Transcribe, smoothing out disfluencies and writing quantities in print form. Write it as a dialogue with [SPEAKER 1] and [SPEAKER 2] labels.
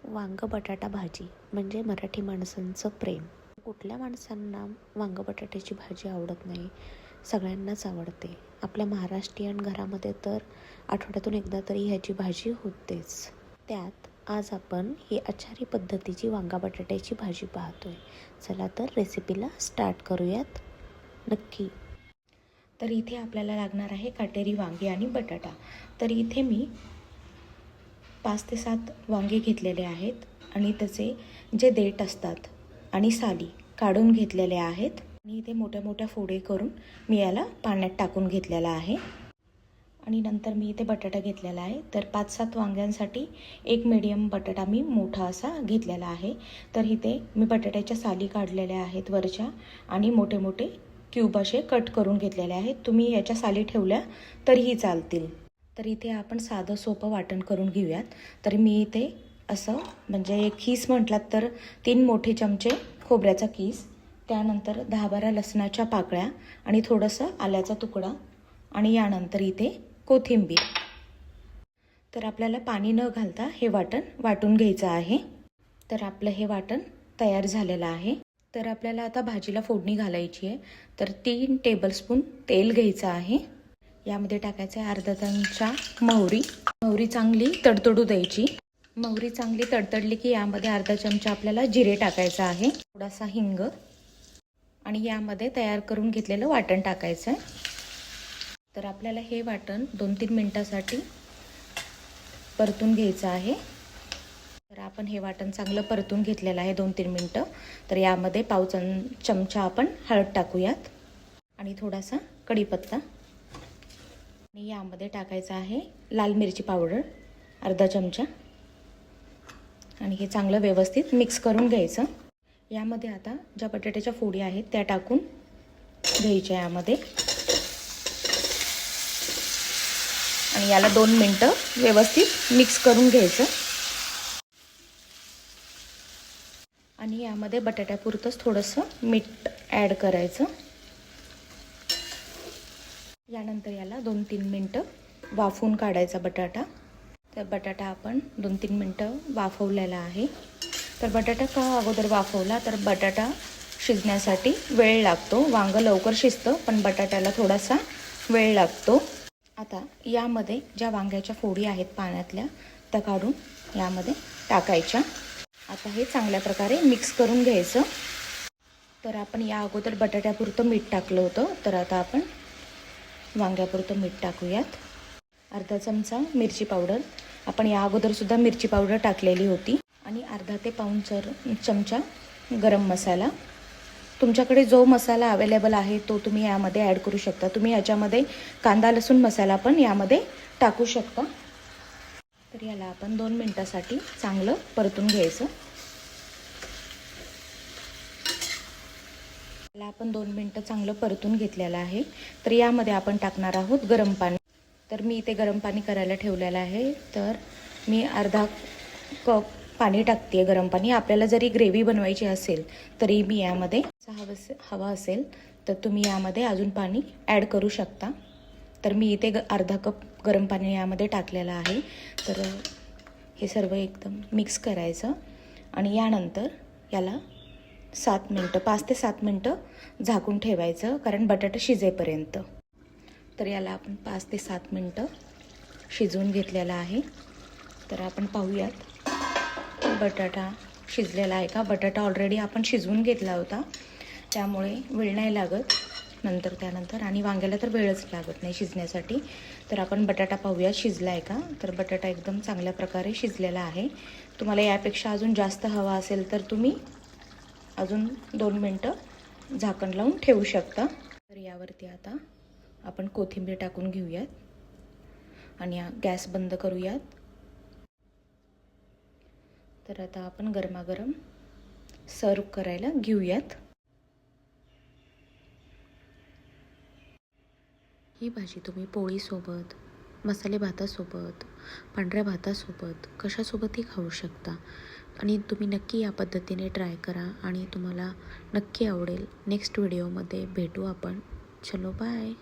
[SPEAKER 1] वांग बटाटा भाजी म्हणजे मराठी माणसांचं प्रेम. कुठल्या माणसांना वांग बटाट्याची भाजी आवडत नाही? सगळ्यांनाच आवडते. आपल्या महाराष्ट्रीयन घरामध्ये तर आठवड्यातून एकदा तरी ह्याची भाजी होतेच. त्यात आज आपण ही आचारी पद्धतीची वांगा बटाट्याची भाजी पाहतोय. चला तर रेसिपीला स्टार्ट करूयात. नक्की. तर इथे आपल्याला लागणार आहे काटेरी वांगी आणि बटाटा. तर इथे मी 5 ते 7 वांगे घेतलेले आहेत आणि त्याचे जे देठ असतात आणि साली काढून घेतलेले आहेत आणि इथे मोठ्या मोठ्या फोडे करून मी याला पाण्यात टाकून घेतलेला आहे. आणि नंतर मी इथे बटाटा घेतलेला आहे. तर 5-7 वांग्यांसाठी एक मीडियम बटाटा मी मोठा असा घेतलेला आहे. तर इथे मी बटाट्याच्या साली काढलेल्या आहेत वरच्या आणि मोठे मोठे क्यूब असे कट करून घेतलेले आहेत. तुम्ही याच्या साली ठेवल्या तरीही चालतील. तर इथे आपण साधं सोपं वाटण करून घेऊयात. तर मी इथे असं म्हणजे एक खीस म्हटलात तर 3 मोठे चमचे खोबऱ्याचा कीस, त्यानंतर 10-12 लसणाच्या पाकळ्या आणि थोडंसं आल्याचा तुकडा आणि यानंतर इथे कोथिंबीर. तर आपल्याला पाणी न घालता हे वाटण वाटून घ्यायचं आहे. तर आपलं हे वाटण तयार झालेलं आहे. तर आपल्याला आता भाजीला फोडणी घालायची आहे. तर 3 टेबलस्पून तेल घ्यायचं आहे. यामध्ये टाकायचं आहे अर्धा चमचा मोहरी चांगली तडतडू द्यायची. मोहरी चांगली तडतडली की यामध्ये अर्धा चमचा आपल्याला जिरे टाकायचं आहे, थोडासा हिंग आणि यामध्ये तयार करून घेतलेलं वाटण टाकायचं आहे. तर आपल्याला हे वाटण 2-3 मिनिटासाठी परतून घ्यायचं आहे. तर आपण हे वाटण चांगलं परतून घेतलेलं आहे 2-3 मिनटं. तर यामध्ये पाव चमचा आपण हळद टाकूयात आणि थोडासा कढीपत्ता आणि यामध्ये टाकायचं आहे लाल मिरची पावडर अर्धा चमचा आणि हे चांगलं व्यवस्थित मिक्स करून घ्यायचं. यामध्ये आता ज्या बटाट्याच्या फोडी आहेत त्या टाकून घ्यायच्या यामध्ये आणि याला 2 मिनटं व्यवस्थित मिक्स करून घ्यायचं. आणि यामध्ये बटाट्यापुरतंच थोडंसं मीठ ॲड करायचं. यानंतर याला 2-3 मिनटं वाफवून काढायचा बटाटा. तर बटाटा आपण 2-3 मिनटं वाफवलेला आहे. तर बटाटा का अगोदर वाफवला तर बटाटा शिजण्यासाठी वेळ लागतो. वांगं लवकर शिजतं पण बटाट्याला थोडासा वेळ लागतो. आता यामध्ये ज्या वांग्याच्या फोडी आहेत पाण्यातल्या त्या काढून यामध्ये टाकायच्या. आता हे चांगल्या प्रकारे मिक्स करून घ्यायचं. तर आपण या अगोदर बटाट्यापुरतं मीठ टाकलं होतं. तर आता आपण वांग्यापुरतं मीठ टाकूयात. अर्धा चमचा मिरची पावडर, आपण या अगोदरसुद्धा मिरची पावडर टाकलेली होती आणि अर्धा ते पाऊण चमचा गरम मसाला. तुमच्याकडे जो मसाला अवेलेबल आहे तो तुम्ही यामध्ये ॲड करू शकता. तुम्ही याच्यामध्ये कांदा लसूण मसाला पण यामध्ये टाकू शकता. तर याला आपण 2 मिनटासाठी चांगलं परतून घ्यायचं. याला आपण 2 मिनटं चांगलं परतून घेतलेलं आहे. तर यामध्ये आपण टाकणार आहोत गरम पाणी. तर मी इथे गरम पाणी करायला ठेवलेलं आहे. तर मी अर्धा कप पाणी टाकते गरम पाणी. आपल्याला जरी ग्रेव्ही बनवायची असेल तरी मी यामध्ये हवा असेल तर तुम्ही यामध्ये अजून पाणी ॲड करू शकता. तर मी इथे अर्धा कप गरम पाणी यामध्ये टाकलेलं आहे. तर हे सर्व एकदम मिक्स करायचं आणि यानंतर याला 5 ते 7 मिनटं झाकून ठेवायचं कारण बटाटा शिजेपर्यंत. तर याला आपण 5 ते 7 मिनटं शिजवून घेतलेला आहे. तर आपण पाहूयात बटाटा शिजलेला आहे का. बटाटा ऑलरेडी आपण शिजवून घेतला होता त्यामुळे वेळ नाही लागत त्यानंतर आणि वांग्याला तर वेळच लागत नाही शिजण्यासाठी. तर आपण बटाटा पाहूयात शिजला आहे का. तर बटाटा एकदम चांगल्या प्रकारे शिजलेला आहे. तुम्हाला यापेक्षा अजून जास्त हवा असेल तर तुम्ही अजून 2 मिनटं झाकण लावून ठेवू शकता. तर यावरती आता आपण कोथिंबीर टाकून घेऊयात आणि गॅस बंद करूयात. तर आता आपण गरमागरम सर्व करायला घेऊयात. ही भाजी तुम्ही पोळीसोबत, मसाले भातासोबत, पांढऱ्या भातासोबत कशासोबतही खाऊ शकता आणि तुम्ही नक्की या पद्धतीने ट्राय करा आणि तुम्हाला नक्की आवडेल. नेक्स्ट व्हिडिओमध्ये भेटू आपण. चलो बाय.